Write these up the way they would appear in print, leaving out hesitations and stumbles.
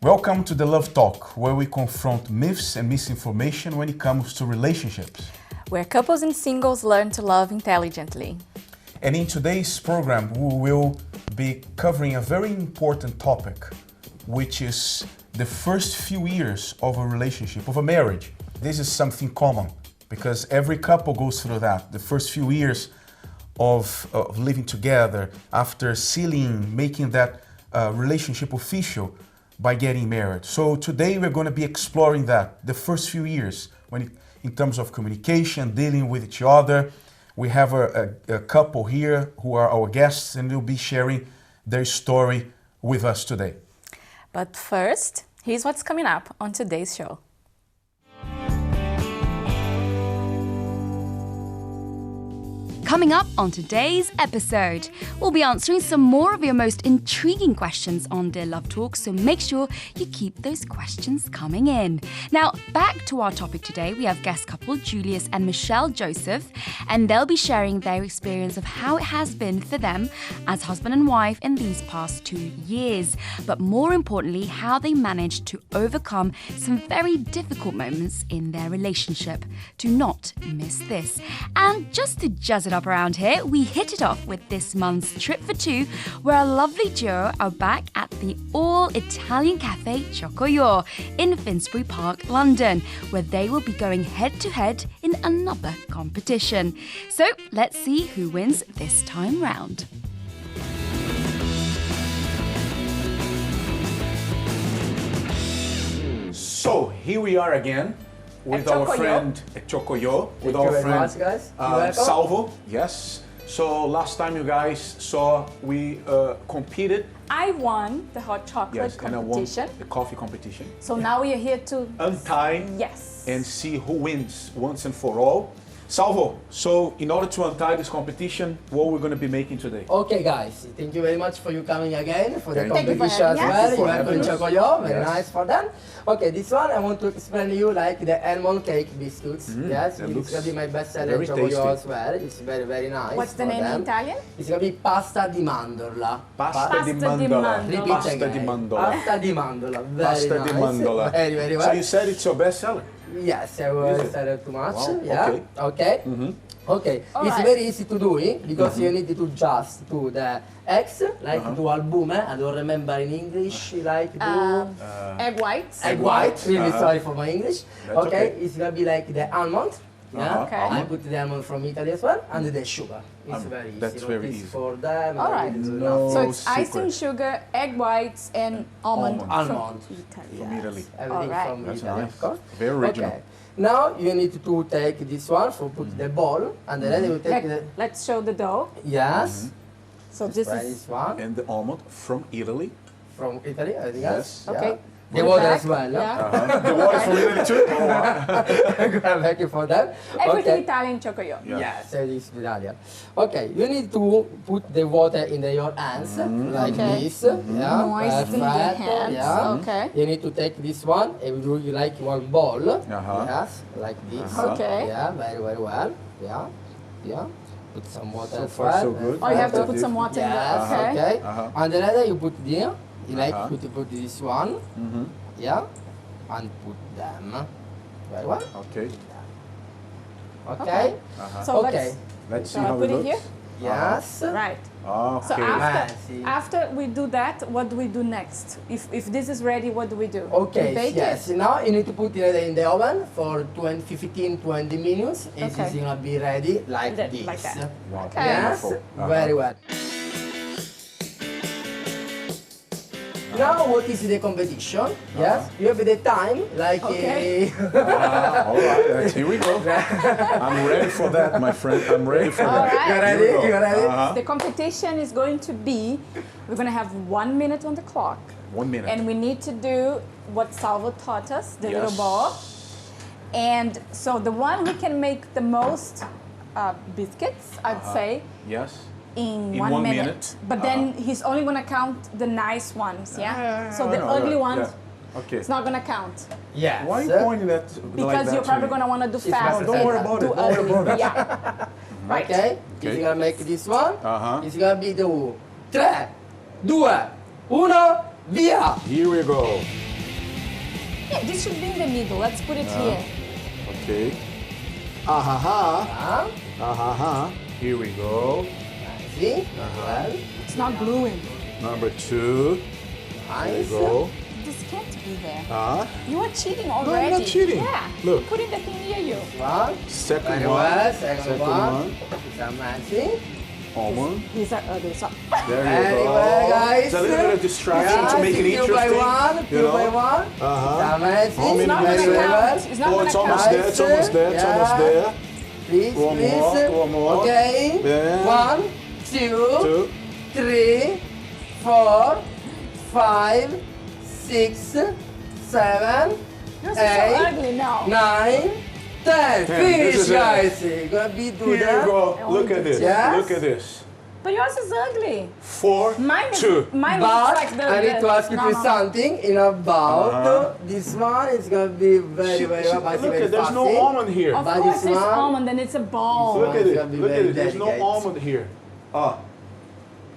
Welcome to the Love Talk, where we confront myths and misinformation when it comes to relationships. Where couples and singles learn to love intelligently. And in today's program, we will be covering a very important topic, which is the first few years of a relationship, of a marriage. This is something common because every couple goes through that. The first few years of living together, after sealing, making that relationship official by getting married. So today we're going to be exploring that, the first few years, in terms of communication, dealing with each other. We have a couple here who are our guests and they'll be sharing their story with us today. But first, here's what's coming up on today's show. Coming up on today's episode, we'll be answering some more of your most intriguing questions on Dear Love Talk, so make sure you keep those questions coming in. Now, back to our topic today, we have guest couple Julius and Michelle Joseph, and they'll be sharing their experience of how it has been for them as husband and wife in these past 2 years, but more importantly, how they managed to overcome some very difficult moments in their relationship. Do not miss this. And just to jazz it up around here, we hit it off with this month's Trip for Two, where our lovely duo are back at the all-Italian cafe Chocoyo in Finsbury Park, London, where they will be going head-to-head in another competition. So let's see who wins this time round. So here we are again with At our Chocoyo. friend at Chocoyo, with Thank our you very friend much, guys. You're welcome. Salvo. Yes. So last time you guys saw we competed. I won the hot chocolate And I won competition. the coffee competition. So now we are here to Untie yes. and see who wins once and for all. Salvo, so in order to untie this competition, what we're going to be making today? Okay, guys, thank you very much for you coming again for the Thank you. competition as Thank you for well. having You us. are going to Chocoyo, very Yes. nice for them. Okay, this one I want to explain to you like the almond cake biscuits. Yes, that it's looks gonna be my best seller very in Chocoyo tasty. as well. It's very, very nice. What's the for name them. in Italian? It's gonna be pasta di mandorla. Pasta di Pasta di mandola. mandola. Repeat Pasta again. di mandola. Pasta di mandola. Very Pasta nice. di mandola. Very, very well. So you said it's your best seller? Yes, I Is will it? sell it too much. Wow, Yeah. okay. Okay. Okay. All It's right. very easy to do it because you need to just do the eggs like do albume. I don't remember in English like do Egg whites. egg white. Really sorry for my English. That's Okay. okay. It's gonna be like the almond. Yeah. Okay. I put the almond from Italy as well and the sugar. It's very easy. that's not very easy easy. for them. All right. No So it's icing, secret. sugar, egg whites, and almond. Almond. From Italy. From Italy. Everything Alright. from That's Italy, nice. of course. Very original. Okay. Now you need to take this one for put the ball, and then you take the Let's show the dough. yes. So this Try is this one And the almond from Italy. from Italy, I think. Yes. okay. The Put it water back. as well. Yeah. The water from Italy too? I'm happy for that. Everything Okay. Italian Chocoyo. Yeah. Yes, it is Italian. Okay, you need to put the water in your hands like Okay. this. Yeah, Moisten the perfect. hands. Yeah. Okay. You need to take this one and do you like one ball. Uh-huh. Yes, like this. Okay. Yeah, very, very well. Yeah, yeah. Put some water So as far, well. so good. Oh, you have to That's put some water in there. Yes, Okay. okay. Uh-huh. And the other you put here. You like Uh-huh. put this one. Yeah, and put them. Very well. Okay. Okay. So Okay. Let's see shall I how put it it here? looks. Yes. Right. So Okay. Fancy. after we do that, what do we do next? If this is ready, what do we do? Okay, We bake yes. it? Now you need to put it in the oven for 15-20 minutes. It Okay. is gonna be ready like That- this. like that. Wow. Okay. Yes, Wonderful. very well. Now what is the competition? Yes, you have the time like Okay. All right, here we go. I'm ready for that, my friend. I'm ready for All that. right. you ready? Here we go. You ready? Uh-huh. The competition is going to be, we're going to have 1 minute on the clock. 1 minute. And we need to do what Salvo taught us, the little Yes. ball. And so the one who can make the most biscuits, I'd say, Yes. in, In 1 1 minute. minute. But then he's only going to count the nice ones, yeah? So the All right, ugly ones, yeah. Okay. it's not going to count. Yes. Why are you pointing that like Because that you're to probably me? going to want to do It's fast. not- Don't worry about do it. Don't worry ugly. about it. Yeah. Right. Okay? Okay. He's gonna make this one. Uh-huh. It's gonna be the 3, 2, 1, via! Here we go. Yeah, this should be in the middle. Let's put it here. Okay. Ahaha. Ah, Ahaha. Here we go. see? Well, It's not gluing. Number 2. There you nice. go. This can't be there. Ah. You are cheating I'm already. not cheating. Yeah. Look. I'm putting the thing near you. One. Second Very one. well. Second Second one. one. It's amazing. Almond. These are ugly. So There you Very go. well, guys. It's a little bit of distraction to make it Two by interesting. one. you Two by know? one. Uh-huh. It's amazing. How many it's not minutes gonna left? count. It's not Oh, gonna it's almost count. there. It's almost there. It's Yeah. almost there. Please, One please. more, one more. Okay. Yeah. 1, 2, 2. 3, 4, 5, 6, 7, Yours is 8, so ugly now. 9, 10. 10. This Finish, is it. guys. You're gonna be do Here you that. go. Look at this. Yes. Look at this. But yours is ugly. 4, Mine is 2. mine But looks like the I need to ask you no, to no. something in about Uh-huh. this one. It's gonna be very, very Look very at there's no fast. almond here. Of But course this it's one- almond and it's a ball. Look at it's it. gonna be Look at very it. There's no delicate. almond here. Ah.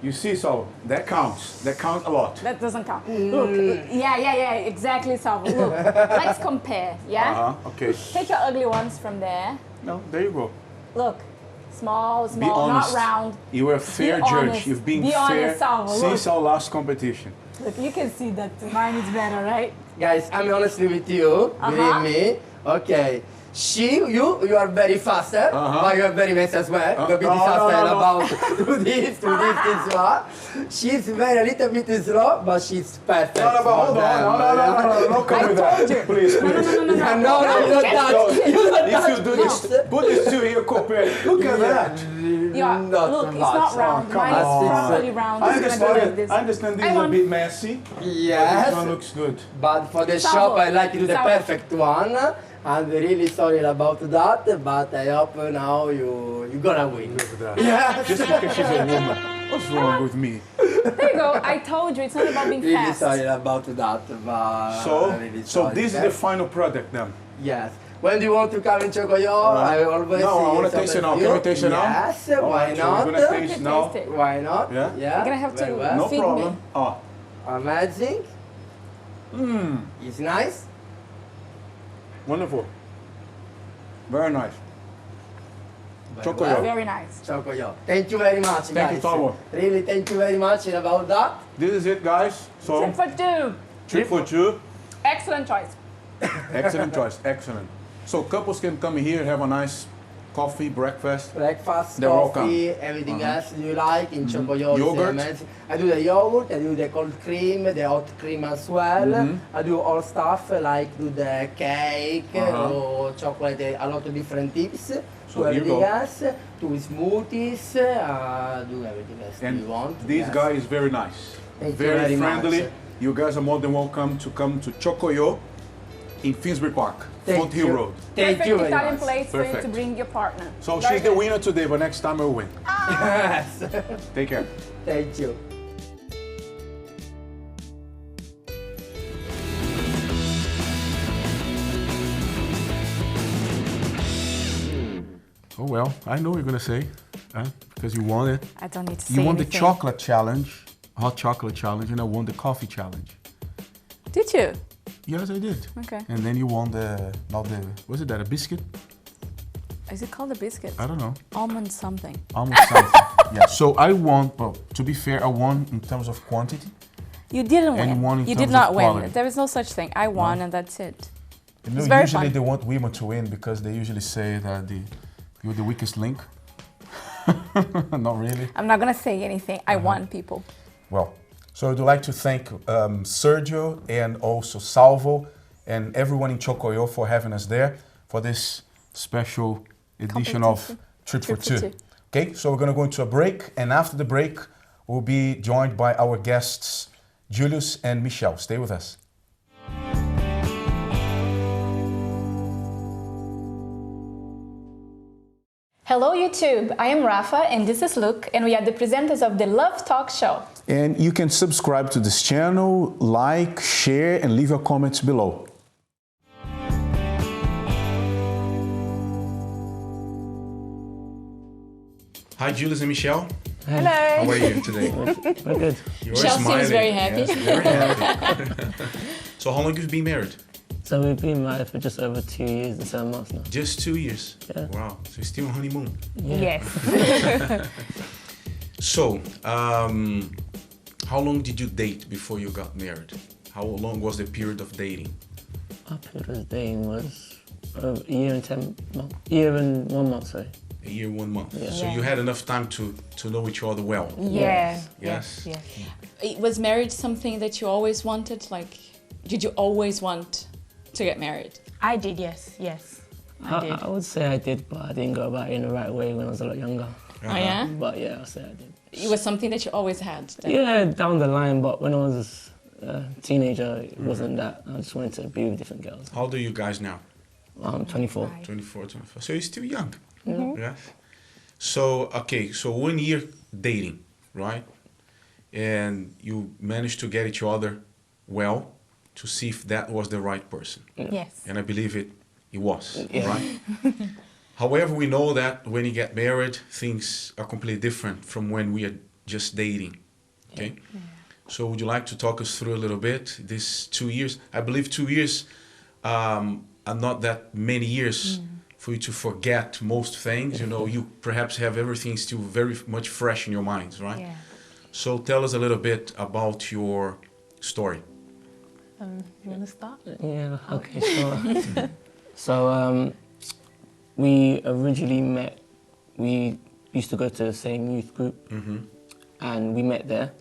You see, so that counts. That counts a lot. That doesn't count. Look, yeah, exactly, Salvo. Look, let's compare, yeah? Uh-huh. Okay. Take your ugly ones from there. No, there you go. Look, small, Be honest. not round. You were a fair Be judge. honest. You've been Be fair honest, Salvo. since Look. our last competition. Look, you can see that mine is better, right? Guys, I'm honestly with you. Believe me. Okay. You are very faster, but you are very messy as well. You're gonna be no, disaster no. about do this, this one. She's very a little bit slow, but she's perfect. No, but hold on. No, come I with told that. you. Please, No, please. no, No, you don't touch. You don't If you touch. do this, put this two here, compare. Look at that. Yeah, Not look, so it's much. not round. come Mine is on. properly round. I It's gonna be like understand. this. I understand this I is a won. bit messy. But this Yes. one looks good. But for the Salvo. shop, I like to do the Salvo. perfect one. I'm really sorry about that, but I hope now you're gonna win. Look at that. Yes. Just because she's a woman. What's wrong with me? There you go. I told you, it's not about being Really fast. sorry about that, but So, really so sorry. this is the final product then. Yes. When do you want to come in Chocoyo? I always No, I see wanna some taste it now. of Can you. we taste it now? Yes, All why right, so not? we're gonna You taste can now. taste it. Why not? Yeah? You're gonna have very to- well. No Feed problem. me. Ah. Amazing. It's nice. Wonderful. Very nice. Very Chocoyo. well. Very nice. Chocoyo. Thank you very much, Thank you, guys. Salvo. Really, thank you very much about that. This is it, guys. So, Tip for two. trick for two. Excellent choice. Excellent choice. Excellent. So couples can come here, have a nice coffee, breakfast. Breakfast, They're welcome. coffee, everything else you like in Chocoyo. is Yogurt. amazing. I do the yogurt, I do the cold cream, the hot cream as well. I do all stuff like do the cake or chocolate, a lot of different tips. So do here you everything go. else, do smoothies, do everything else And you want. this yes. guy is very nice. Thank you very very friendly. much. You guys are more than welcome to come to Chocoyo in Finsbury Park, Thank Front Hill you. Road. Thank Perfect you very Italian much. place for you to Perfect. bring your partner. So Very she's the good. winner today, but next time I'll win. Yes. Take care. Thank you. Oh well, I know what you're gonna say, because you won it. I don't need to say You won the anything. chocolate challenge, hot chocolate challenge, and I won the coffee challenge. Did you? Yes, I did. Okay. And then you won was it that, a biscuit? Is it called a biscuit? I don't know. Almond something. Almost something. Yeah. So I won, well, to be fair, I won in terms of quantity. You didn't And win. won in You terms did of not win. quality. There is no such thing. I won and that's it. You know, It's very usually fun. they want women to win because they usually say that you're the weakest link. Not really. I'm not gonna say anything. I won, people. Well, so I'd like to thank Sergio and also Salvo and everyone in Chocoyo for having us there for this special edition of Trip for Two. Okay, so we're going to go into a break, and after the break, we'll be joined by our guests, Julius and Michelle. Stay with us. Hello, YouTube. I am Rafa and this is Luke, and we are the presenters of the Love Talk Show. And you can subscribe to this channel, like, share, and leave your comments below. Hi, Julius and Michelle. Hello. How are you today? Very good. You are Michelle seems smiling. very happy. Yes, very happy. So how long have you been married? So we've been married for just over 2 years and 7 months now. Just 2 years? Yeah. Wow, so you're still on honeymoon. Yes. So, how long did you date before you got married? How long was the period of dating? Our period of dating was a year and 10 months. Year and 1 month, sorry. A year, 1 month. Yeah. So Yeah. you had enough time to know each other well. Yeah. Yes. Yes. Was marriage something that you always wanted? Like, did you always want to get married? I did, yes. Yes. I did. I would say I did, but I didn't go about it in the right way when I was a lot younger. Oh yeah? But yeah, I'll say I did. It was something that you always had then? Yeah, down the line, but when I was a teenager, it wasn't that. I just wanted to be with different girls. How old are you guys now? I'm 24. 24, 25. So you're still young. Yes. So, okay, so 1 year dating, right? And you managed to get each other well to see if that was the right person. Yes. And I believe it was, Yeah. right? However, we know that when you get married, things are completely different from when we are just dating, okay? So would you like to talk us through a little bit, this 2 years? I believe 2 years are not that many years for you to forget most things. You know, you perhaps have everything still very much fresh in your minds, right? Yeah. So tell us a little bit about your story. You want to start? Yeah, okay, sure. So we originally met, we used to go to the same youth group, and we met there.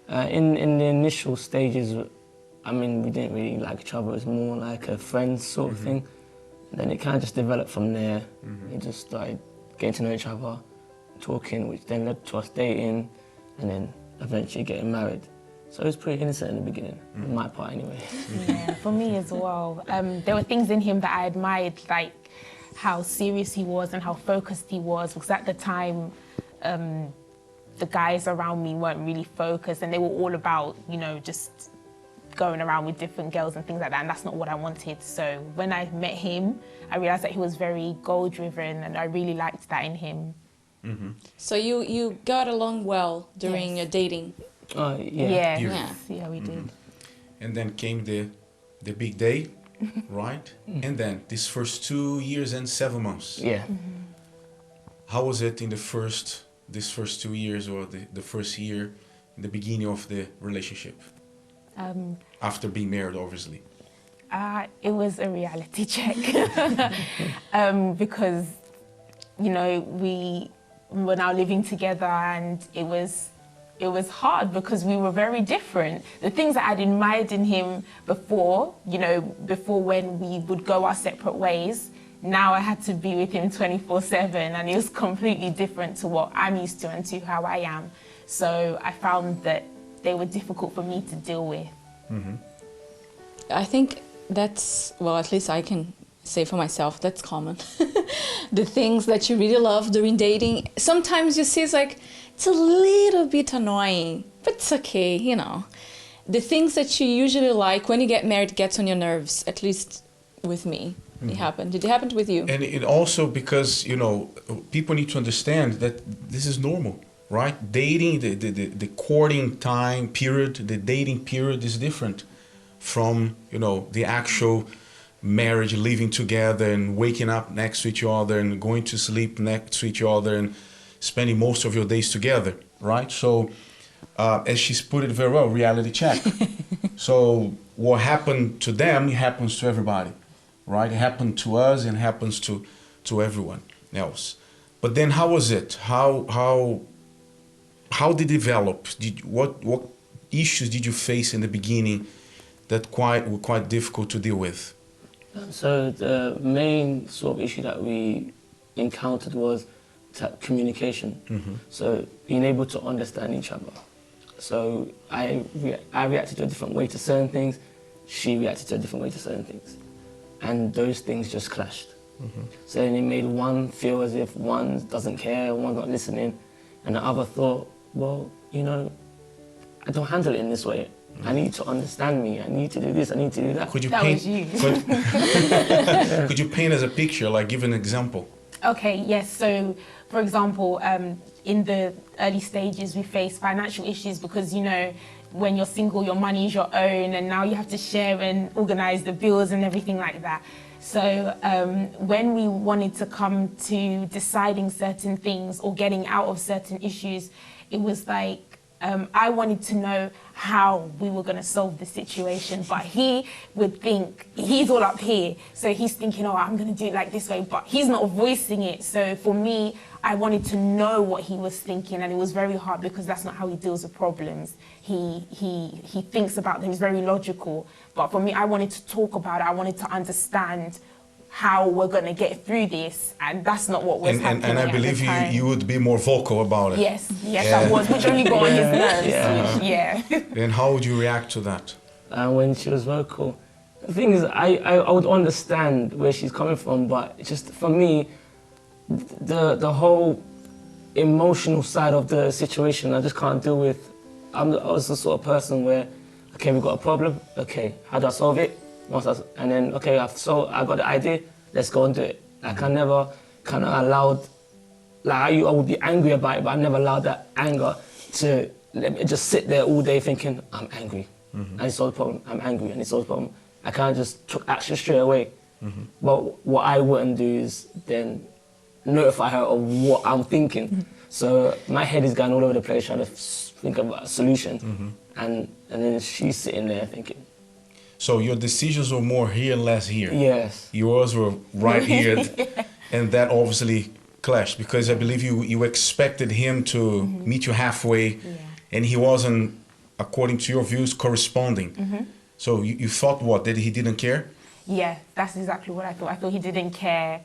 In the initial stages, I mean, we didn't really like each other. It was more like a friends sort of thing. And then it kind of just developed from there. We just started getting to know each other, talking, which then led to us dating, and then eventually getting married. So it was pretty innocent in the beginning, on my part anyway. Yeah, for me as well. There were things in him that I admired, like how serious he was and how focused he was, because at the time, the guys around me weren't really focused and they were all about, you know, just going around with different girls and things like that, and that's not what I wanted. So when I met him, I realized that he was very goal-driven and I really liked that in him. So you got along well during Yes. your dating? Yeah. Yeah, we did. And then came the big day, right? And then these first 2 years and 7 months. Yeah. How was it in these first 2 years, or the first year, in the beginning of the relationship? After being married, obviously. It was a reality check because, you know, we were now living together and it was hard because we were very different. The things that I'd admired in him before, you know, before when we would go our separate ways, now I had to be with him 24/7 and it was completely different to what I'm used to and to how I am. So I found that they were difficult for me to deal with. I think that's, well, at least I can say for myself, that's common. The things that you really love during dating, sometimes you see it's like, it's a little bit annoying, but it's okay, you know. The things that you usually like when you get married gets on your nerves, at least with me. It happened. Did it happen with you? And it also because, you know, people need to understand that this is normal, right? Dating, the courting time period, the dating period is different from, you know, the actual marriage, living together and waking up next to each other and going to sleep next to each other and spending most of your days together, right? So, as she's put it very well, reality check. So what happened to them, it happens to everybody, right? It happened to us and happens to everyone else. But then how was it? How did it develop? What issues did you face in the beginning that were quite difficult to deal with? So the main sort of issue that we encountered was communication. So being able to understand each other. So I reacted to a different way to certain things. She reacted to a different way to certain things. And those things just clashed. So then it made one feel as if one doesn't care, one's not listening. And the other thought, well, you know, I don't handle it in this way. I need to understand me. I need to do this. I need to do that. Could you That paint? was you. Could you paint as a picture, like give an example? Okay, yes. So, for example, in the early stages, we faced financial issues because, you know, when you're single, your money is your own, and now you have to share and organize the bills and everything like that. So when we wanted to come to deciding certain things or getting out of certain issues, it was like I wanted to know how we were going to solve the situation, but he would think, he's all up here, so he's thinking, oh, I'm going to do it like this way, but he's not voicing it. So for me, I wanted to know what he was thinking, and it was very hard because that's not how he deals with problems. He thinks about them, he's very logical, but for me, I wanted to talk about it, I wanted to understand how we're going to get through this, and that's not what was happening. And I believe you would be more vocal about it. Yes, I was, which only got on his nerves. Yeah. Which, And how would you react to that? When she was vocal, the thing is, I would understand where she's coming from, but just for me, the whole emotional side of the situation, I just can't deal with. I was the sort of person where, okay, we've got a problem, okay, how do I solve it? And then, okay, I got the idea, let's go and do it. Like, I never kind of allowed, like, I would be angry about it, but I never allowed that anger to let me just sit there all day thinking, I'm angry, and it's solve the problem, I'm angry, and it's solve the problem. I kind of just took action straight away. But what I wouldn't do is then notify her of what I'm thinking. So my head is going all over the place trying to think of a solution, and then she's sitting there thinking. So your decisions were more here and less here. Yes. Yours were right here, and that obviously clashed because I believe you expected him to meet you halfway, and he wasn't, according to your views, corresponding. So you thought what? That he didn't care? yeah, that's exactly what I thought. I thought he didn't care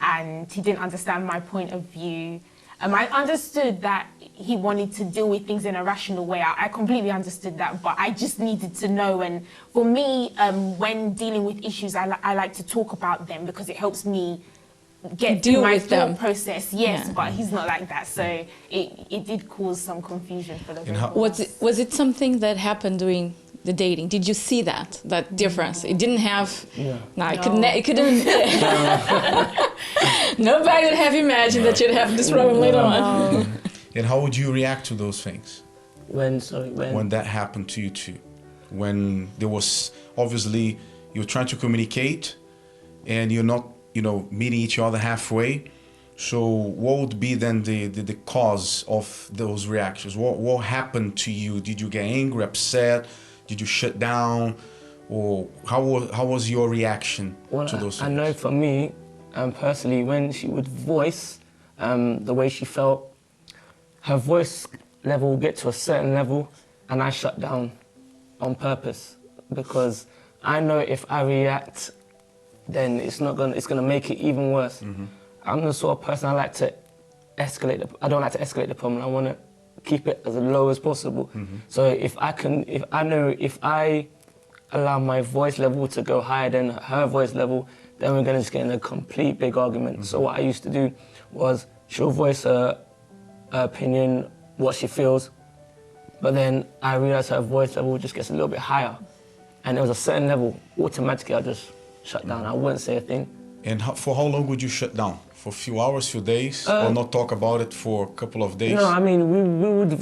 and he didn't understand my point of view. I understood that he wanted to deal with things in a rational way. I completely understood that, but I just needed to know. And for me, when dealing with issues, I like to talk about them because it helps me get through my thought process. Yes, yeah. But he's not like that, so it did cause some confusion for the both of us. Was it something that happened during the dating? Did you see that difference? It didn't have. Yeah. No, it couldn't. Nobody would have imagined that you'd have this problem later on. And how would you react to those things? When that happened to you too, when there was obviously you're trying to communicate, and you're not, meeting each other halfway. So what would be then the cause of those reactions? What happened to you? Did you get angry, upset? Did you shut down? Or how was your reaction to those things? I know for me, personally, when she would voice the way she felt, her voice level would get to a certain level and I shut down on purpose, because I know if I react, then it's gonna make it even worse. Mm-hmm. I'm the sort of person I like to escalate. I don't like to escalate the problem. I want to keep it as low as possible. Mm-hmm. So if I allow my voice level to go higher than her voice level, then we're gonna just get in a complete big argument. Mm-hmm. So what I used to do was she'll voice her opinion, what she feels, but then I realized her voice level just gets a little bit higher, and there was a certain level, automatically I just shut down. I wouldn't say a thing. And for how long would you shut down? For a few hours, few days, or not talk about it for a couple of days? No, I mean,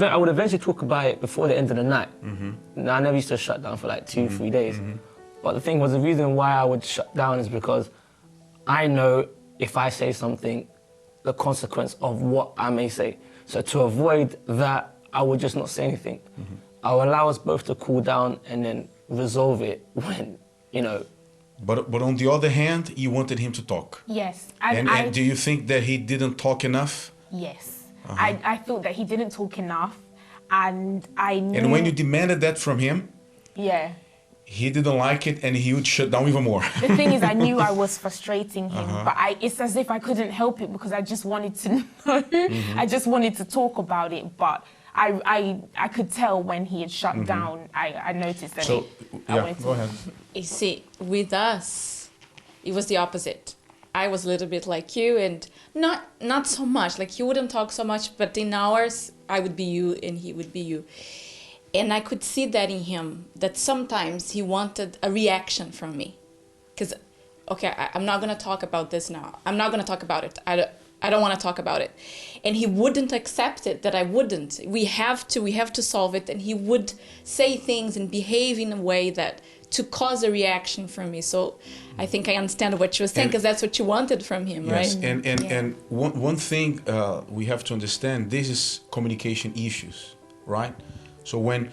I would eventually talk about it before the end of the night. Mm-hmm. I never used to shut down for like 2-3 days. Mm-hmm. But the thing was, the reason why I would shut down is because I know if I say something, the consequence of what I may say. So to avoid that, I would just not say anything. Mm-hmm. I'll allow us both to cool down and then resolve it when, But on the other hand, you wanted him to talk. Yes. And do you think that he didn't talk enough? Yes. Uh-huh. I thought that he didn't talk enough, and I knew... And when you demanded that from him, yeah, he didn't like it and he would shut down even more. The thing is, I knew I was frustrating him, but it's as if I couldn't help it because I just wanted to know. Mm-hmm. I just wanted to talk about it, but I could tell when he had shut down. I noticed that. So, go ahead. You see, with us, it was the opposite. I was a little bit like you, and not so much. Like, he wouldn't talk so much, but in ours, I would be you and he would be you. And I could see that in him, that sometimes he wanted a reaction from me. Because, okay, I'm not going to talk about this now. I'm not going to talk about it. I don't want to talk about it. And he wouldn't accept it, that I wouldn't. We have to solve it. And he would say things and behave in a way that to cause a reaction from me. So I think I understand what you were saying, because that's what you wanted from him, yes, right? And one thing we have to understand, this is communication issues, right? So when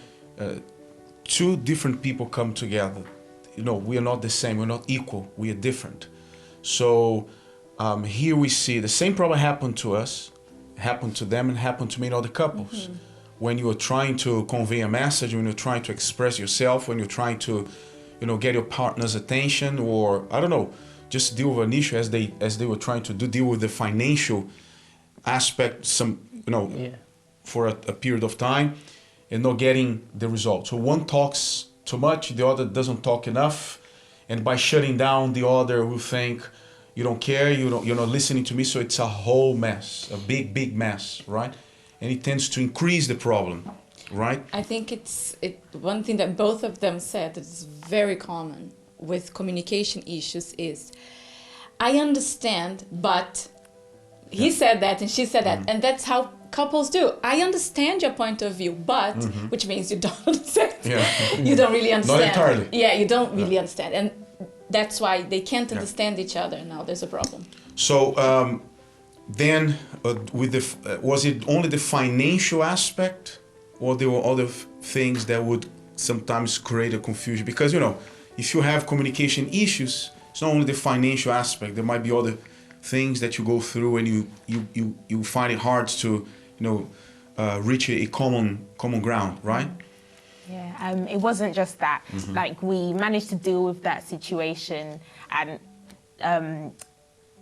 two different people come together, we are not the same, we're not equal, we are different. So here we see the same problem happened to us, happened to them, and happened to many other couples. When you are trying to convey a message, when you're trying to express yourself, when you're trying to, get your partner's attention, or I don't know, just deal with an issue as they were trying to deal with the financial aspect, for a period of time, and not getting the result. So one talks too much, the other doesn't talk enough, and by shutting down, the other will think, you don't care, you're not listening to me, so it's a whole mess, a big mess, right? And it tends to increase the problem, right? I think it's one thing that both of them said that is very common with communication issues is, I understand, but he said that and she said that, and that's how couples do. I understand your point of view, but, which means you don't understand. You don't really understand. Not entirely. Yeah, you don't really understand. And that's why they can't understand each other. Now there's a problem. So then, was it only the financial aspect, or there were other things that would sometimes create a confusion? Because if you have communication issues, it's not only the financial aspect. There might be other things that you go through, and you find it hard to reach a common ground, right? Yeah, it wasn't just that. Like, we managed to deal with that situation, and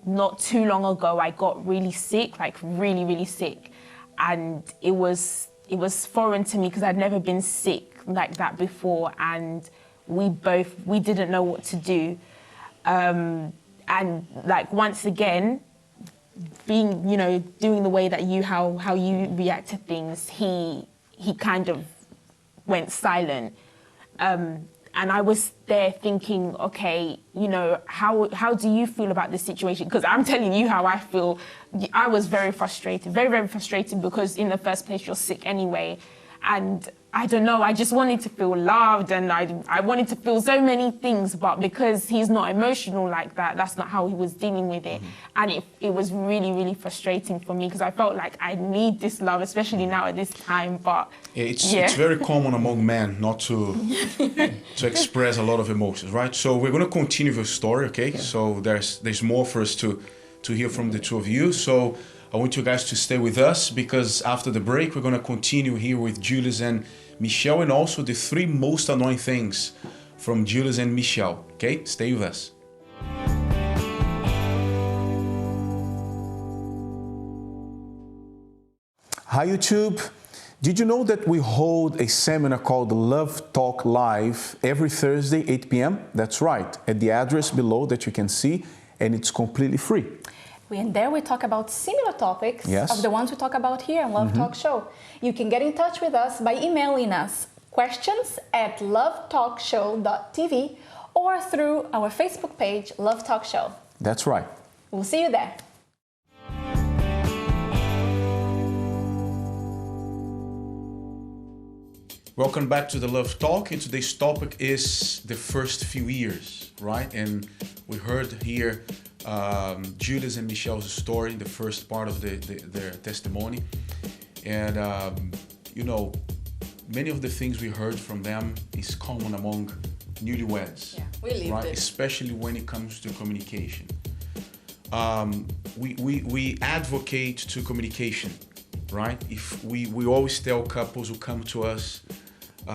not too long ago I got really sick, like really sick, and it was foreign to me because I'd never been sick like that before, and we didn't know what to do, and like, once again, being doing the way that how you react to things, he kind of went silent, and I was there thinking, okay, how do you feel about this situation? Because I'm telling you how I feel. I was very frustrated, very frustrated, because in the first place you're sick anyway, and I don't know, I just wanted to feel loved, and I wanted to feel so many things, but because he's not emotional like that, that's not how he was dealing with it. And it was really frustrating for me, because I felt like I need this love, especially now at this time, but it's very common among men not to express a lot of emotions, right? So we're going to continue the story, okay? So there's more for us to hear from the two of you. So I want you guys to stay with us, because after the break, we're going to continue here with Julius and Michelle, and also the 3 most annoying things from Julius and Michelle. Okay, stay with us. Hi YouTube. Did you know that we hold a seminar called Love Talk Live every Thursday, 8 p.m.? That's right, at the address below that you can see, and it's completely free. And there we talk about similar topics of the ones we talk about here on Love Talk Show. You can get in touch with us by emailing us questions@lovetalkshow.tv or through our Facebook page, Love Talk Show. That's right. We'll see you there. Welcome back to the Love Talk, and today's topic is the first few years, right? And we heard here Julius and Michelle's story in the first part of their testimony, and many of the things we heard from them is common among newlyweds, we lived right? it. Especially when it comes to communication. We advocate to communication, right? If we always tell couples who come to us,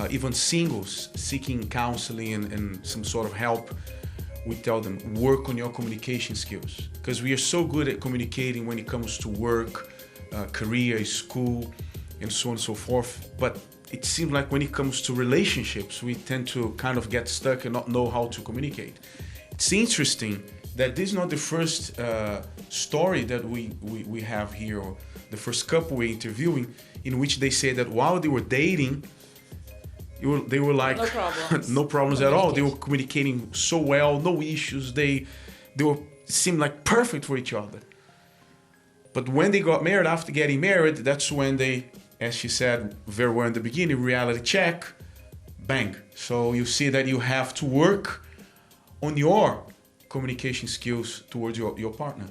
even singles seeking counseling and some sort of help, we tell them, work on your communication skills, because we are so good at communicating when it comes to work, career, school, and so on and so forth. But it seems like when it comes to relationships, we tend to kind of get stuck and not know how to communicate. It's interesting that this is not the first story that we have here, or the first couple we're interviewing, in which they say that while they were dating, they were like, no problems, no problems at all. They were communicating so well, no issues. They seemed like perfect for each other. But when they got married, after getting married, that's when they, as she said very well in the beginning, reality check, bang. So you see that you have to work on your communication skills towards your partner.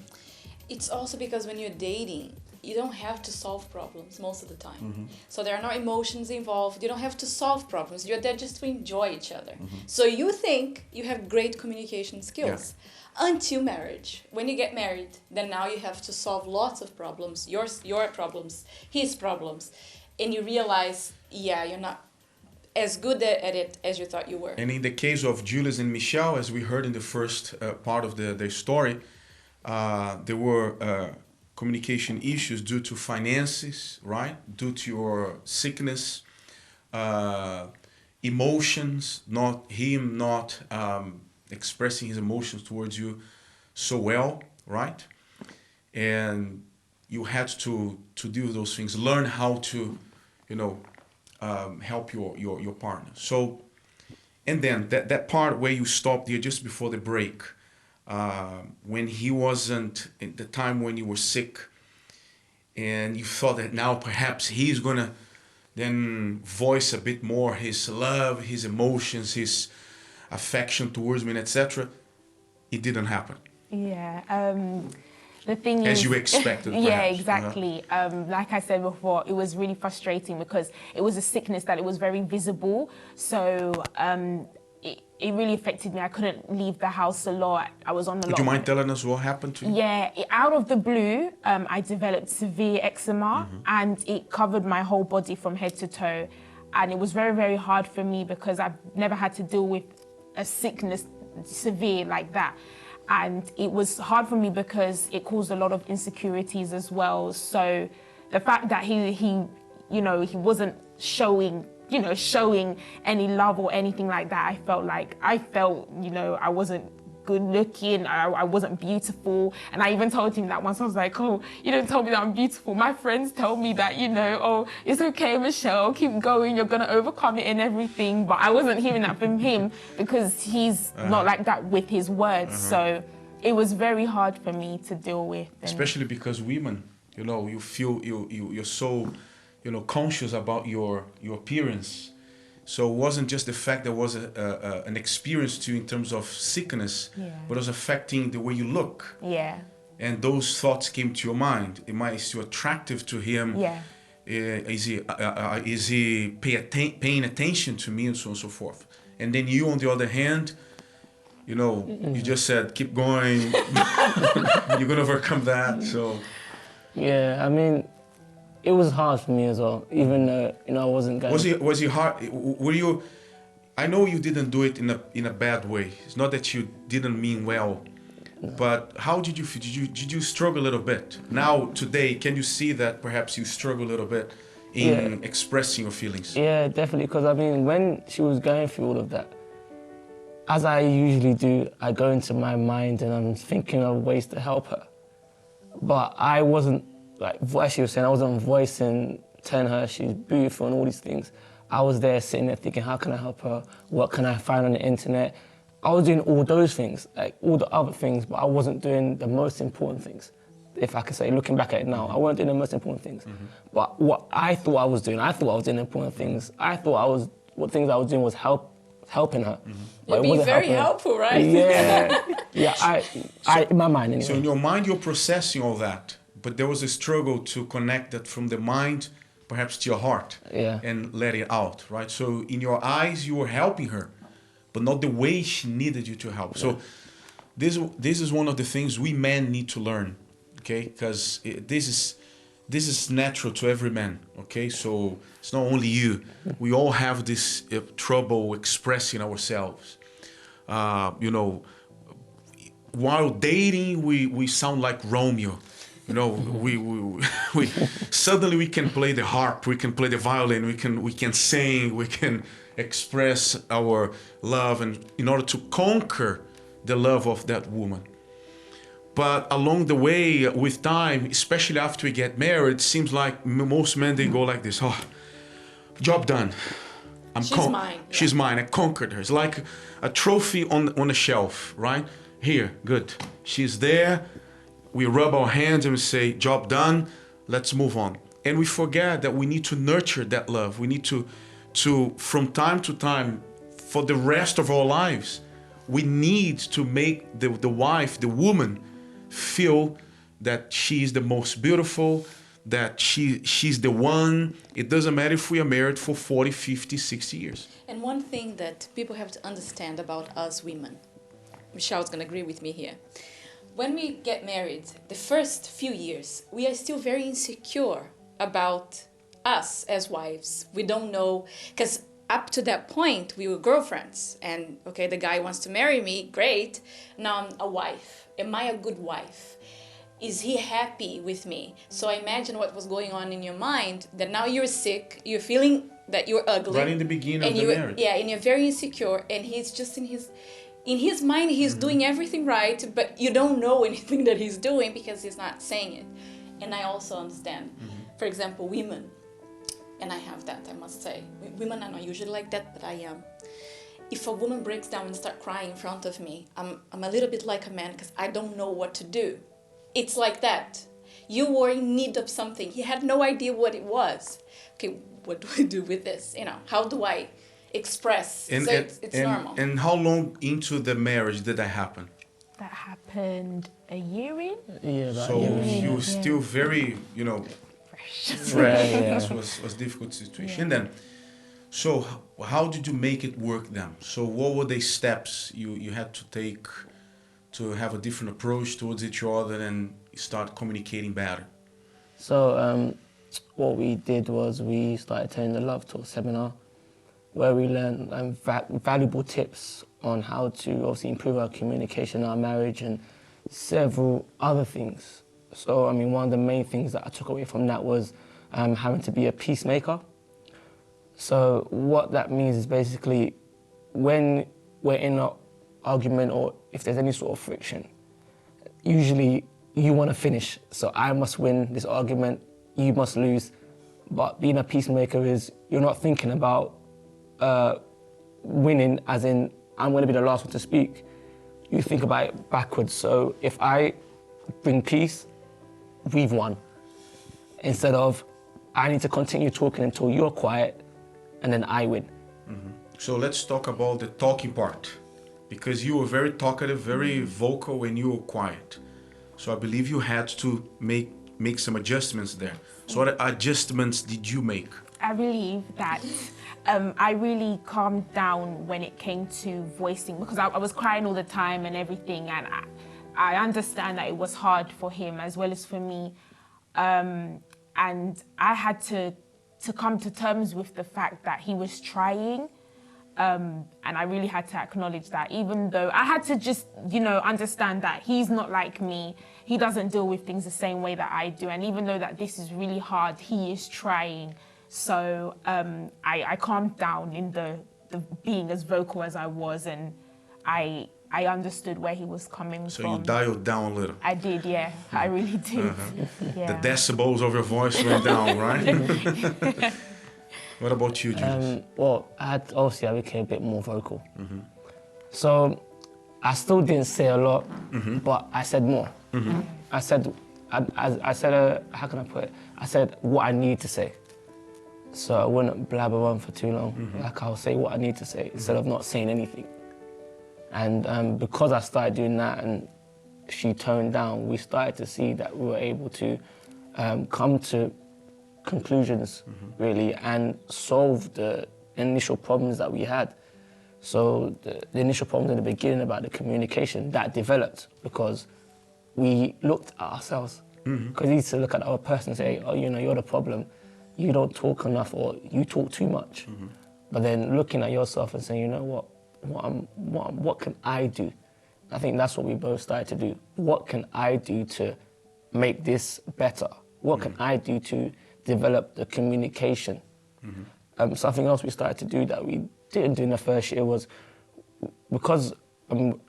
It's also because when you're dating, you don't have to solve problems most of the time. So there are no emotions involved. You don't have to solve problems. You're there just to enjoy each other. So you think you have great communication skills until marriage. When you get married, then now you have to solve lots of problems, your problems, his problems, and you realize, yeah, you're not as good at it as you thought you were. And in the case of Julius and Michelle, as we heard in the first part of their story, there were communication issues due to finances, right? Due to your sickness, emotions, not expressing his emotions towards you so well, right? And you had to deal with those things, learn how to, help your partner. So, and then that part where you stopped there just before the break, when he wasn't, at the time when you were sick, and you thought that now perhaps he's gonna then voice a bit more his love, his emotions, his affection towards me, etc. It didn't happen. Yeah. The thing is, as you expected. Yeah, perhaps. exactly. Like I said before, it was really frustrating because it was a sickness that it was very visible. So it really affected me. I couldn't leave the house a lot. I was on a lot. Would you mind telling us what happened to you? Yeah, out of the blue, I developed severe eczema, and it covered my whole body from head to toe. And it was very, very hard for me because I've never had to deal with a sickness severe like that. And it was hard for me because it caused a lot of insecurities as well. So the fact that he wasn't showing any love or anything like that, I felt, I wasn't good looking, I wasn't beautiful. And I even told him that once. I was like, oh, you don't tell me that I'm beautiful. My friends tell me that, oh, it's okay, Michelle, keep going, you're gonna overcome it and everything. But I wasn't hearing that from him because he's not like that with his words. So it was very hard for me to deal with. Especially because women, you feel you're so, conscious about your appearance. So it wasn't just the fact there was an experience to you in terms of sickness, but it was affecting the way you look. Yeah. And those thoughts came to your mind. Is you attractive to him? Yeah. Is he paying attention to me, and so on and so forth? And then you, on the other hand, you just said, keep going. You're gonna overcome that. So. Yeah, I mean, it was hard for me as well, even though I wasn't going. Was it hard? Were you? I know you didn't do it in a bad way. It's not that you didn't mean well, but how did you feel? Did you struggle a little bit? Now today, can you see that perhaps you struggle a little bit in expressing your feelings? Yeah, definitely. Because I mean, when she was going through all of that, as I usually do, I go into my mind and I'm thinking of ways to help her, but I wasn't. Like what she was saying, I wasn't voicing, telling her she's beautiful and all these things. I was there sitting there thinking, how can I help her? What can I find on the internet? I was doing all those things, like all the other things, but I wasn't doing the most important things. If I could say, looking back at it now, I wasn't doing the most important things. But what I thought I was doing, I thought I was doing important things. I thought what things I was doing was helping her. You're being very helpful, right? Yeah, I in my mind anyway. So in your mind, you're processing all that. But there was a struggle to connect that from the mind, perhaps to your heart, and let it out, right? So in your eyes, you were helping her, but not the way she needed you to help. So this is one of the things we men need to learn, okay? Because this is natural to every man, okay? So it's not only you. We all have this trouble expressing ourselves. While dating, we sound like Romeo. We suddenly we can play the harp, we can play the violin, we can sing, we can express our love, and in order to conquer the love of that woman. But along the way, with time, especially after we get married, it seems like most men, they go like this: oh, job done. She's mine. She's mine. I conquered her. It's like a trophy on a shelf, right? Here, good. She's there. we rub our hands and we say, job done, let's move on. And we forget that we need to nurture that love. We need to from time to time, for the rest of our lives, we need to make the wife, the woman, feel that she is the most beautiful, that she's the one. It doesn't matter if we are married for 40, 50, 60 years. And one thing that people have to understand about us women, Michelle's going to agree with me here. When we get married, the first few years, we are still very insecure about us as wives. We don't know, because up to that point, we were girlfriends. And okay, the guy wants to marry me, great. Now I'm a wife. Am I a good wife? Is he happy with me? So I imagine what was going on in your mind, that now you're sick, you're feeling that you're ugly. Right in the beginning of the marriage. Yeah, and you're very insecure, and he's just in his mind, he's doing everything right, but you don't know anything that he's doing because he's not saying it. And I also understand, for example, women, and I have that, I must say. Women are not usually like that, but I am. If a woman breaks down and starts crying in front of me, I'm a little bit like a man because I don't know what to do. It's like that. You were in need of something. He had no idea what it was. Okay, what do I do with this? You know, how do I express? And, so it's normal. And how long into the marriage did that happen? That happened a year in. Yeah, So you were still very, fresh. Yeah. This was a difficult situation. Then, so how did you make it work then? So what were the steps you had to take to have a different approach towards each other and start communicating better? So what we did was we started attending the Love Talk seminar, where we learned valuable tips on how to obviously improve our communication in our marriage and several other things. So, I mean, one of the main things that I took away from that was having to be a peacemaker. So what that means is basically when we're in an argument or if there's any sort of friction, usually you want to finish. So I must win this argument, you must lose. But being a peacemaker is you're not thinking about winning as in I'm going to be the last one to speak. You think about it backwards. So if I bring peace, we've won. Instead of I need to continue talking until you're quiet and then I win. Mm-hmm. So let's talk about the talking part, because you were very talkative, very vocal when you were quiet. So I believe you had to make some adjustments there. So what adjustments did you make? I believe that I really calmed down when it came to voicing, because I was crying all the time and everything, and I understand that it was hard for him as well as for me. And I had to come to terms with the fact that he was trying. And I really had to acknowledge that, even though I had to just, understand that he's not like me. He doesn't deal with things the same way that I do. And even though that this is really hard, he is trying. So I calmed down in the being as vocal as I was, and I understood where he was coming from. So you dialed down a little. I did, yeah. I really did. Yeah. The decibels of your voice went down, right? What about you, Julius? Well, I became a bit more vocal. Mm-hmm. So I still didn't say a lot, but I said more. Mm-hmm. I said, how can I put it? I said what I need to say. So I wouldn't blabber on for too long. Mm-hmm. Like I'll say what I need to say instead of not saying anything. And because I started doing that and she toned down, we started to see that we were able to come to conclusions, really, and solve the initial problems that we had. So the initial problems in the beginning about the communication, that developed because we looked at ourselves. Because we used to look at our person and say, oh, you're the problem. You don't talk enough or you talk too much. But then looking at yourself and saying, you know what can I do? I think that's what we both started to do. What can I do to make this better? What can I do to develop the communication? Something else we started to do that we didn't do in the first year was, because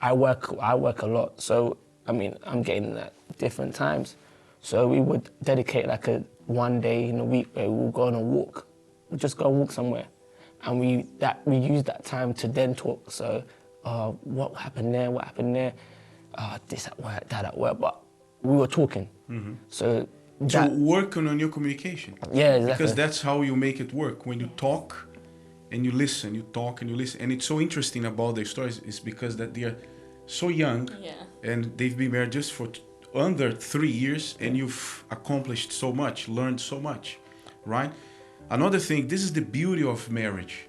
I work a lot, so I'm getting at different times. So we would dedicate like one day in a week where we'll go on a walk. We'll just go and walk somewhere. And we use that time to then talk. So what happened there, this at work, that at work. But we were talking. So So working on your communication. Yeah, exactly. Because that's how you make it work. When you talk and you listen, you talk and you listen. And it's so interesting about their stories is because that they are so young and they've been married just for under 3 years and you've accomplished so much, learned so much, right? Another thing, this is the beauty of marriage.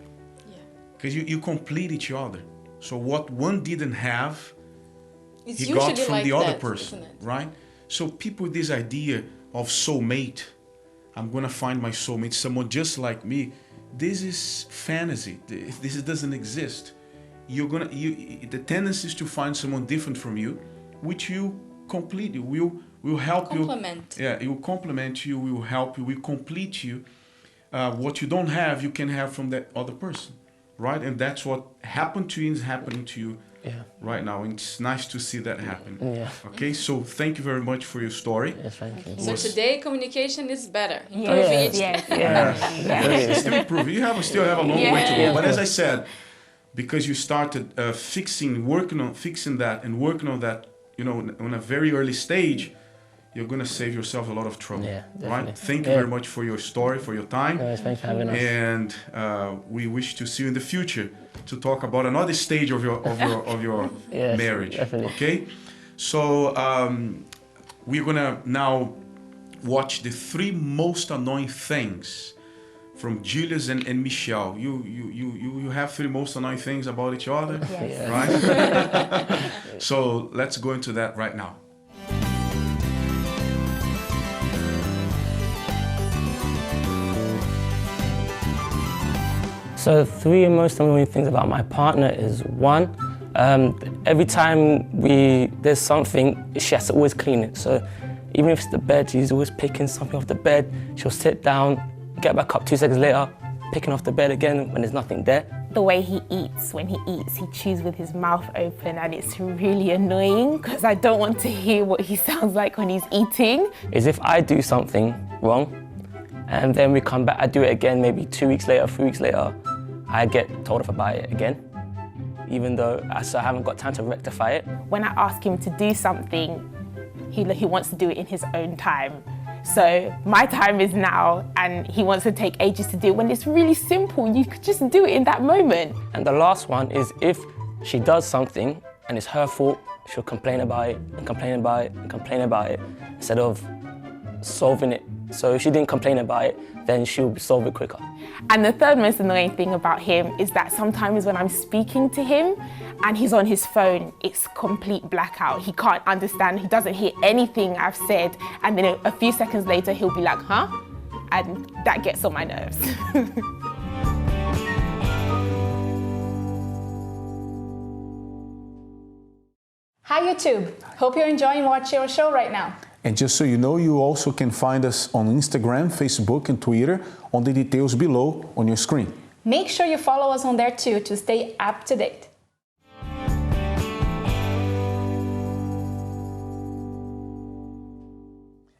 Because you complete each other. So what one didn't have, It's he got usually from like the other that, person, isn't it? right? So people with this idea of soulmate, I'm gonna find my soulmate, someone just like me, this is fantasy. This doesn't exist. The tendency is to find someone different from you, which you complete, will help Complement. you. Yeah, it will complement you, will help you, will complete you. What you don't have, you can have from that other person, right? And that's what happened to you is happening to you right now. And it's nice to see that happen. Yeah. Okay, so thank you very much for your story. Yes, thank you. So today communication is better. Improving each Still improving. You still have a long way to go. But as I said, because you started working on fixing that and working on that, on a very early stage, you're gonna save yourself a lot of trouble. Yeah, right? Thank you very much for your story, for your time. Yes, thanks for having us. And we wish to see you in the future to talk about another stage of your Yes, marriage. definitely. Okay, so we're gonna now watch the 3 most annoying things from Julius and Michelle. You have 3 most annoying things about each other, right? So let's go into that right now. So 3 most annoying things about my partner is 1, every time there's something, she has to always clean it. So even if it's the bed, she's always picking something off the bed. She'll sit down, get back up 2 seconds later, picking off the bed again when there's nothing there. The way he eats, when he eats, he chews with his mouth open and it's really annoying because I don't want to hear what he sounds like when he's eating. Is if I do something wrong and then we come back, I do it again, maybe 2 weeks later, 3 weeks later, I get told off about it again, even though I haven't got time to rectify it. When I ask him to do something, he wants to do it in his own time. So my time is now and he wants to take ages to do it when it's really simple. You could just do it in that moment. And the last one is if she does something and it's her fault, she'll complain about it and complain about it and complain about it instead of solving it. So if she didn't complain about it, then she'll solve it quicker. And the 3rd most annoying thing about him is that sometimes when I'm speaking to him and he's on his phone, it's complete blackout. He can't understand, he doesn't hear anything I've said. And then a few seconds later, he'll be like, huh? And that gets on my nerves. Hi YouTube! Hope you're enjoying watching our show right now. And just so you know, you also can find us on Instagram, Facebook and Twitter on the details below on your screen. Make sure you follow us on there too to stay up to date.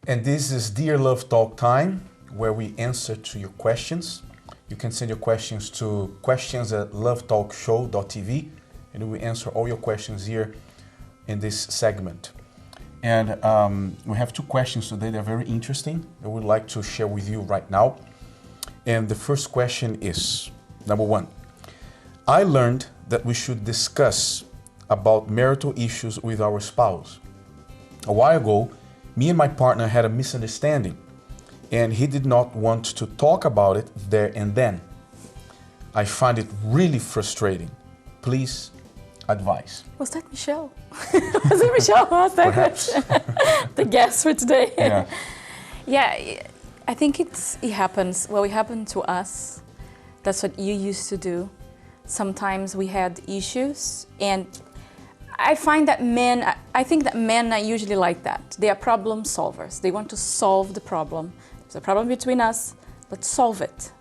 And this is Dear Love Talk time, where we answer to your questions. You can send your questions to questions@lovetalkshow.tv and we will answer all your questions here in this segment. And we have 2 questions today. They're very interesting. I would like to share with you right now. And the first question is, number 1, I learned that we should discuss about marital issues with our spouse. A while ago, me and my partner had a misunderstanding and he did not want to talk about it there and then. I find it really frustrating. Please advise. Was that Michelle? Was it Michelle who asked that question? The guest for today. Yeah, I think it happens. Well, it happened to us. That's what you used to do. Sometimes we had issues, and I think that men are usually like that. They are problem solvers. They want to solve the problem. There's a problem between us, let's solve it.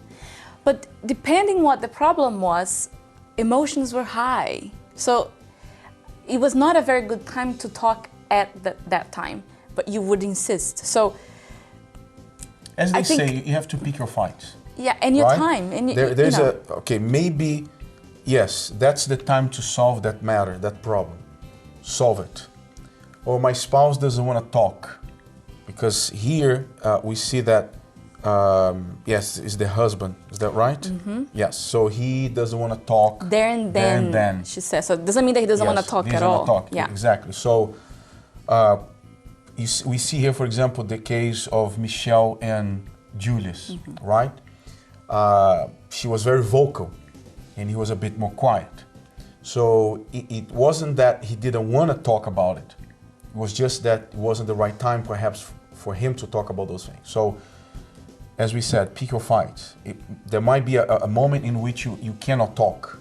But depending what the problem was, emotions were high. So it was not a very good time to talk at that time, but you would insist. So as they say, you have to pick your fights. Yeah, and your right? time. And maybe, yes, that's the time to solve that matter, that problem. Solve it. or my spouse doesn't want to talk. Because here we see that, yes, is the husband, is that right? Mm-hmm. Yes, so he doesn't want to talk. There and then, she says. So it doesn't mean that he doesn't want to talk at all. Talk. Yeah, exactly. So we see here, for example, the case of Michelle and Julius, right? She was very vocal, and he was a bit more quiet. So it wasn't that he didn't want to talk about it. It was just that it wasn't the right time, perhaps, for him to talk about those things. So, as we said, pick your fights. There might be a moment in which you cannot talk.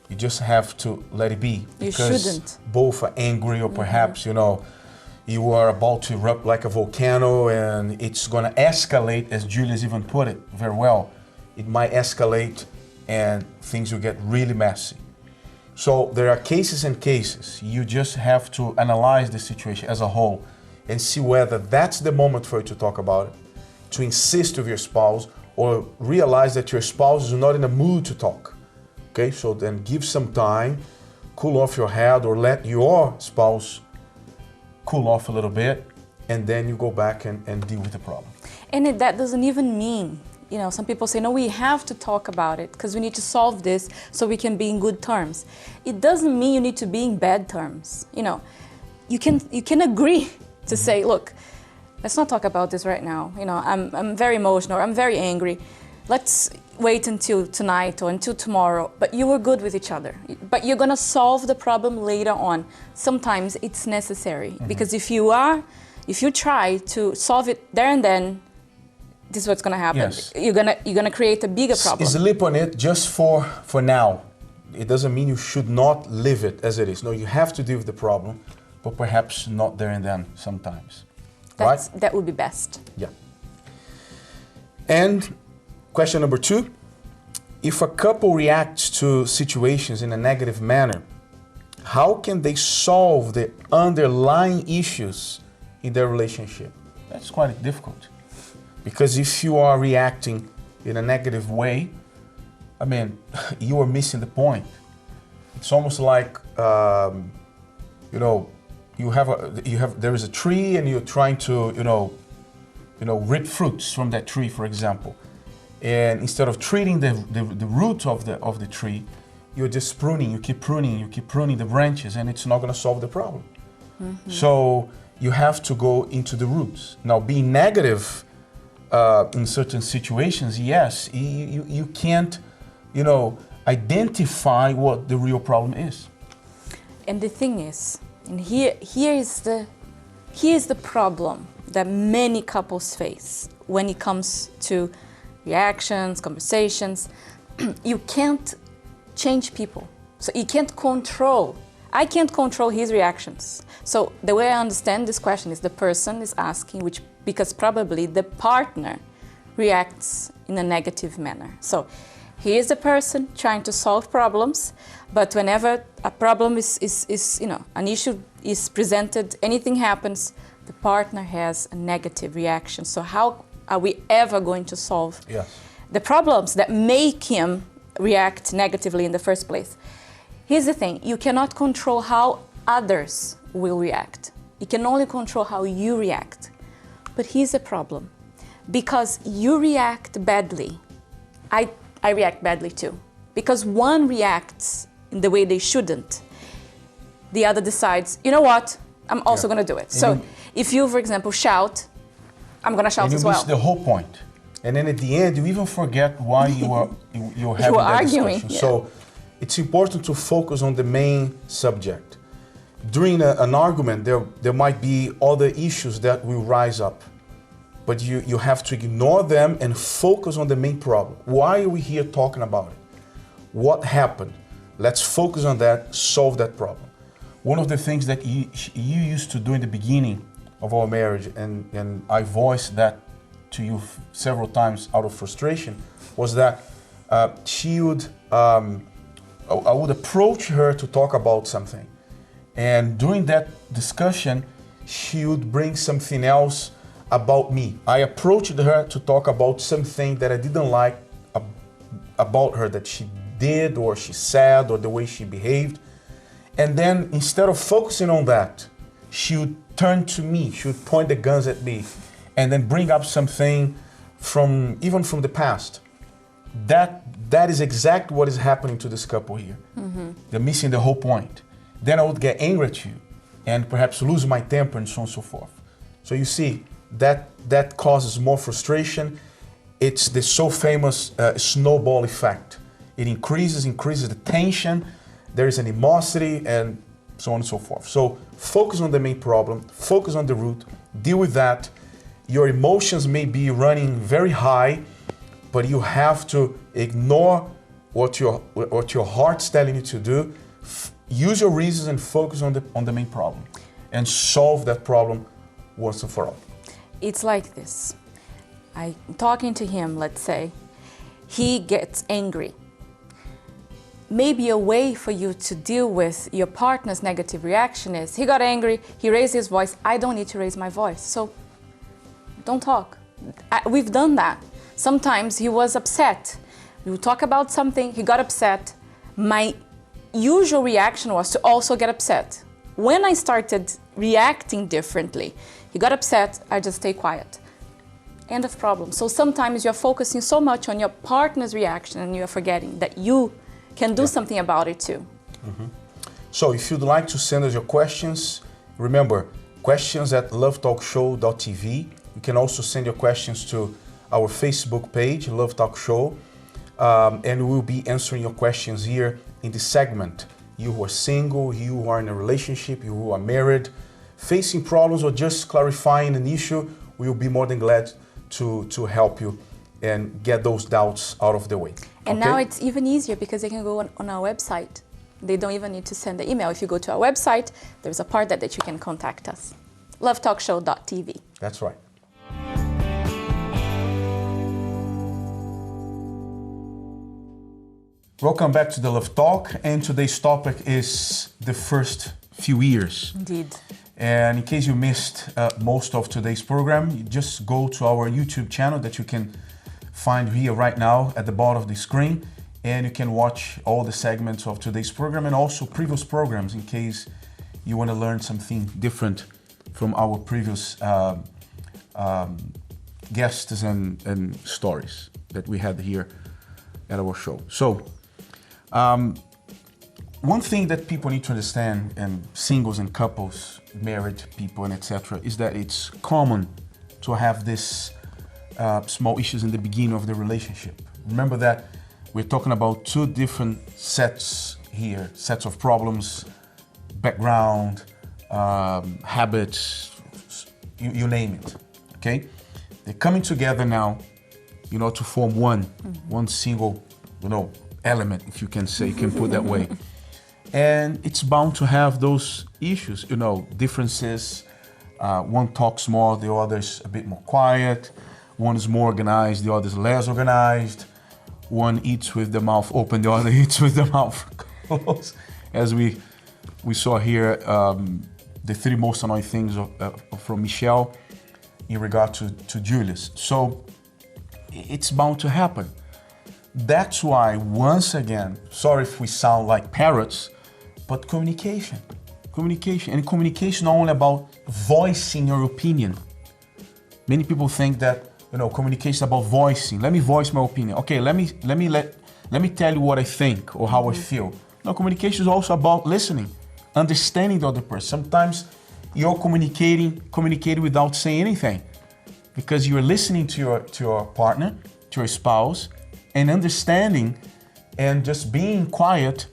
You just have to let it be. Because you shouldn't. Both are angry, or perhaps, you know, you are about to erupt like a volcano and it's going to escalate, as Julius even put it very well. It might escalate and things will get really messy. So there are cases and cases. You just have to analyze the situation as a whole and see whether that's the moment for you to talk about it, to insist with your spouse, or realize that your spouse is not in the mood to talk. Okay, so then give some time, cool off your head, or let your spouse cool off a little bit, and then you go back and deal with the problem. and that doesn't even mean, you know, some people say, no, we have to talk about it because we need to solve this so we can be in good terms. It doesn't mean you need to be in bad terms. You know, you can agree to say, look, let's not talk about this right now. You know, I'm very emotional, or I'm very angry. Let's wait until tonight or until tomorrow. But you were good with each other. But you're gonna solve the problem later on. Sometimes it's necessary because if you try to solve it there and then, this is what's gonna happen. Yes. You're gonna create a bigger problem. Sleep on it just for now. It doesn't mean you should not live it as it is. No, you have to deal with the problem, but perhaps not there and then sometimes. Right? That would be best. Yeah. And question number 2, if a couple reacts to situations in a negative manner, how can they solve the underlying issues in their relationship? That's quite difficult. Because if you are reacting in a negative way, I mean, you are missing the point. It's almost like, you know, there is a tree and you're trying to, you know, rip fruits from that tree, for example. And instead of treating the root of the tree, you're just pruning, you keep pruning the branches, and it's not going to solve the problem. So you have to go into the roots. Now, being negative in certain situations, yes, you can't, you know, identify what the real problem is. And the thing is, and here is the problem that many couples face when it comes to reactions, conversations. You can't change people. So you can't control. I can't control his reactions. So the way I understand this question is the person is asking, because probably the partner reacts in a negative manner. So he is the person trying to solve problems, but whenever a problem is you know, an issue is presented, anything happens, the partner has a negative reaction. So how are we ever going to solve the problems that make him react negatively in the first place? Here's the thing, you cannot control how others will react. You can only control how you react. But here's the problem. Because you react badly, I react badly too. Because one reacts in the way they shouldn't, the other decides, you know what, I'm also going to do it. So if you, for example, shout, I'm going to shout as well. And you miss the whole point. And then at the end, you even forget why you're having that arguing. discussion. So it's important to focus on the main subject. During an argument, there might be other issues that will rise up. But you have to ignore them and focus on the main problem. Why are we here talking about it? What happened? Let's focus on that, solve that problem. One of the things that you used to do in the beginning of our marriage, and I voiced that to you several times out of frustration, was that she would, I would approach her to talk about something. And during that discussion, she would bring something else about me. I approached her to talk about something that I didn't like about her, that she did or she said or the way she behaved. And then instead of focusing on that, she would turn to me, she would point the guns at me, and then bring up something even from the past. That is exactly what is happening to this couple here. They're missing the whole point. Then I would get angry at you and perhaps lose my temper and so on and so forth. So you see, that causes more frustration. It's the so famous snowball effect. It increases the tension, there is animosity and so on and so forth. So focus on the main problem, focus on the root, deal with that. Your emotions may be running very high, but you have to ignore what your heart's telling you to do. Use your reasons and focus on the main problem and solve that problem once and for all. It's like this. I'm talking to him, let's say. He gets angry. Maybe a way for you to deal with your partner's negative reaction is, he got angry, he raised his voice, I don't need to raise my voice, so don't talk. We've done that. Sometimes he was upset. We would talk about something, he got upset. My usual reaction was to also get upset. When I started reacting differently, he got upset, I just stay quiet. End of problem. So sometimes you're focusing so much on your partner's reaction and you're forgetting that you can do something about it too. So if you'd like to send us your questions, remember, questions@lovetalkshow.tv. You can also send your questions to our Facebook page, Love Talk Show, and we'll be answering your questions here in this segment. You who are single, you who are in a relationship, you who are married, facing problems or just clarifying an issue, we'll be more than glad to help you and get those doubts out of the way. And now it's even easier because they can go on our website. They don't even need to send the email. If you go to our website, there's a part that you can contact us. lovetalkshow.tv. That's right. Welcome back to the Love Talk, and today's topic is the first few years. Indeed. And in case you missed most of today's program, you just go to our YouTube channel that you can find here right now at the bottom of the screen, and you can watch all the segments of today's program and also previous programs in case you want to learn something different from our previous guests and stories that we had here at our show. So, one thing that people need to understand, and singles and couples, married people and etc., is that it's common to have this small issues in the beginning of the relationship. Remember that we're talking about two different sets here, sets of problems, background, habits, you name it, okay? They're coming together now, to form one single, element, if you can say, you can put that way. And it's bound to have those issues, differences. One talks more, the other's a bit more quiet. One is more organized, the other is less organized. One eats with the mouth open, the other eats with the mouth closed. As we saw here, the three most annoying things from Michelle in regard to Julius. So it's bound to happen. That's why, once again, sorry if we sound like parrots, but communication. And communication not only about voicing your opinion. Many people think that, communication is about voicing. Let me voice my opinion. Okay, let me tell you what I think or how I feel. No, communication is also about listening, understanding the other person. Sometimes you're communicating without saying anything because you're listening to your partner, to your spouse, and understanding and just being quiet,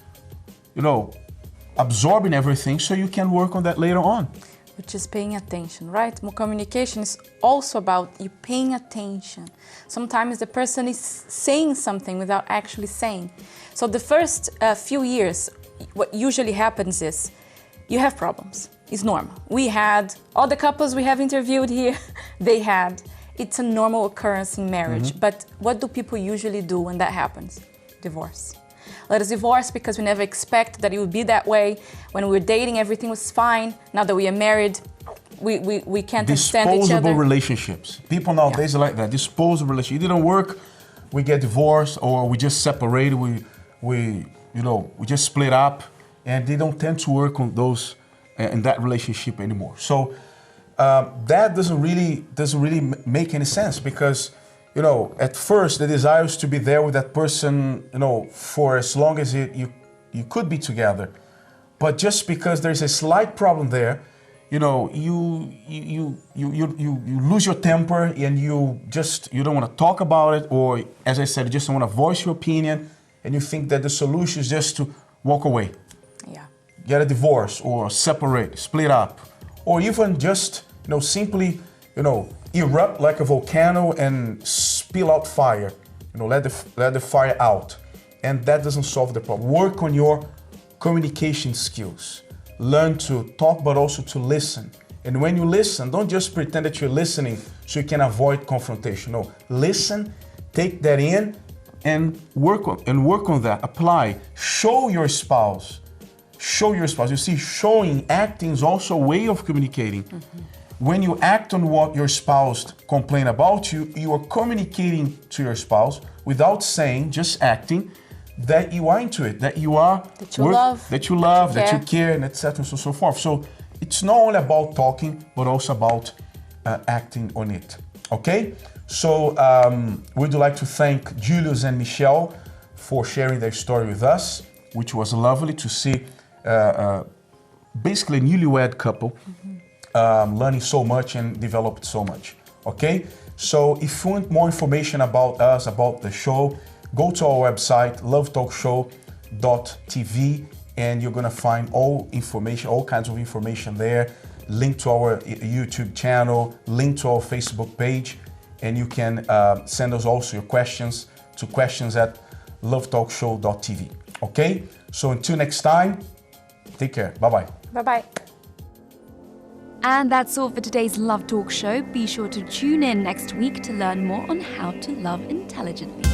absorbing everything so you can work on that later on. Which is paying attention, right? Communication is also about you paying attention. Sometimes the person is saying something without actually saying. So the first few years, what usually happens is you have problems. It's normal. We had, all the couples we have interviewed here, they had. It's a normal occurrence in marriage. Mm-hmm. But what do people usually do when that happens? Divorce. Let us divorce because we never expect that it would be that way. When we were dating, everything was fine. Now that we are married, we can't understand each other. Disposable relationships. People nowadays are like that. Disposable relationship. It didn't work, we get divorced, or we just separated. We just split up, and they don't tend to work on those in that relationship anymore. So that doesn't really make any sense, because at first the desire is to be there with that person, for as long as you could be together. But just because there's a slight problem there, you lose your temper and you don't want to talk about it, or as I said, you just don't want to voice your opinion, and you think that the solution is just to walk away. Yeah. Get a divorce or separate, split up, or even just simply erupt like a volcano and spill out fire. Let the fire out, and that doesn't solve the problem. Work on your communication skills. Learn to talk, but also to listen. And when you listen, don't just pretend that you're listening so you can avoid confrontation. No, listen, take that in, and work on that. Apply. Show your spouse. You see, acting is also a way of communicating. Mm-hmm. When you act on what your spouse complains about you, you are communicating to your spouse without saying, just acting, that you are into it, that you love, that you care, and etc. and so forth. So it's not only about talking, but also about acting on it. Okay? So we'd like to thank Julius and Michelle for sharing their story with us, which was lovely to see basically a newlywed couple learning so much and developed so much. Okay? So if you want more information about us, about the show, go to our website, lovetalkshow.tv, and you're gonna find all kinds of information there, link to our YouTube channel, link to our Facebook page, and you can send us also your questions to questions@lovetalkshow.tv. Okay? So until next time, take care. Bye-bye. Bye-bye. And that's all for today's Love Talk show. Be sure to tune in next week to learn more on how to love intelligently.